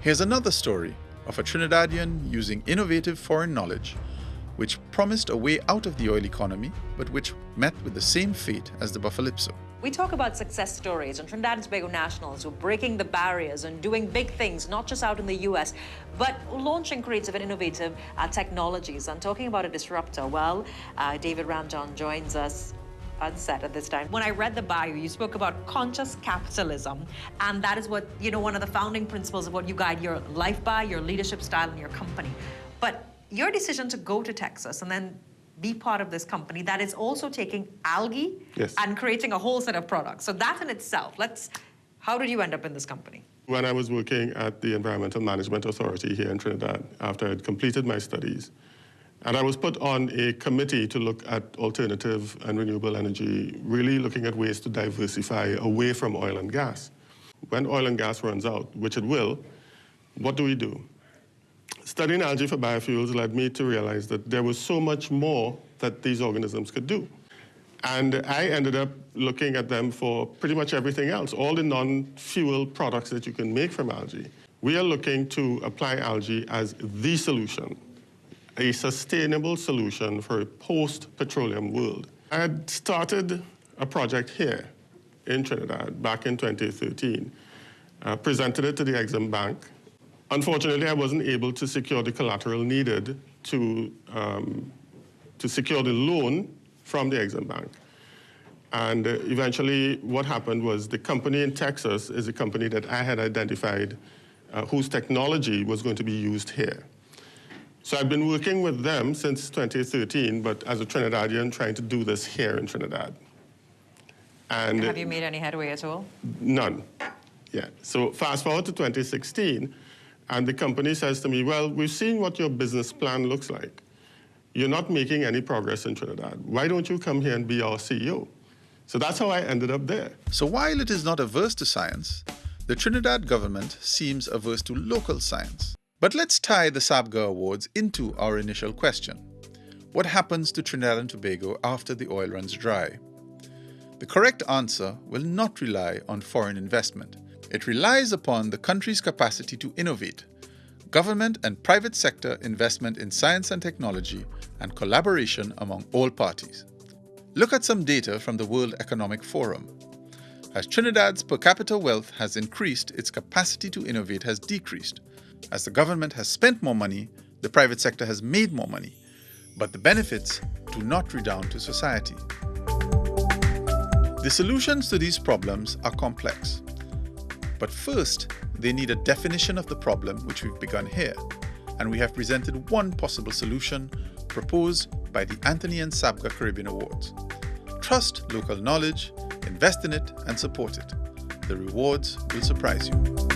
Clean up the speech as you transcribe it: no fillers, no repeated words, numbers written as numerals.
Here's another story of a Trinidadian using innovative foreign knowledge which promised a way out of the oil economy, but which met with the same fate as the Buffalipso. We talk about success stories and Trinidad and Tobago nationals who are breaking the barriers and doing big things, not just out in the US, but launching creative and innovative technologies. And talking about a disruptor, well, David Ramjohn joins us on set at this time. When I read the bio, you spoke about conscious capitalism, and that is what, one of the founding principles of what you guide your life by, your leadership style, and your company. But your decision to go to Texas and then be part of this company that is also taking algae and creating a whole set of products. So that in itself, how did you end up in this company? When I was working at the Environmental Management Authority here in Trinidad, after I had completed my studies, and I was put on a committee to look at alternative and renewable energy, really looking at ways to diversify away from oil and gas. When oil and gas runs out, which it will, what do? Studying algae for biofuels led me to realize that there was so much more that these organisms could do. And I ended up looking at them for pretty much everything else, all the non-fuel products that you can make from algae. We are looking to apply algae as the solution, a sustainable solution for a post-petroleum world. I had started a project here in Trinidad back in 2013, presented it to the Exim Bank. Unfortunately, I wasn't able to secure the collateral needed to secure the loan from the Exim Bank. And eventually, what happened was the company in Texas is a company that I had identified whose technology was going to be used here. So I've been working with them since 2013, but as a Trinidadian, trying to do this here in Trinidad. And have you made any headway at all? None. Yeah. So fast forward to 2016. And the company says to me, well, we've seen what your business plan looks like. You're not making any progress in Trinidad. Why don't you come here and be our CEO? So that's how I ended up there. So while it is not averse to science, the Trinidad government seems averse to local science. But let's tie the Sabga Awards into our initial question. What happens to Trinidad and Tobago after the oil runs dry? The correct answer will not rely on foreign investment. It relies upon the country's capacity to innovate, government and private sector investment in science and technology, and collaboration among all parties. Look at some data from the World Economic Forum. As Trinidad's per capita wealth has increased, its capacity to innovate has decreased. As the government has spent more money, the private sector has made more money, but the benefits do not redound to society. The solutions to these problems are complex. But first, they need a definition of the problem, which we've begun here, and we have presented one possible solution proposed by the Anthony and Sabga Caribbean Awards. Trust local knowledge, invest in it, and support it. The rewards will surprise you.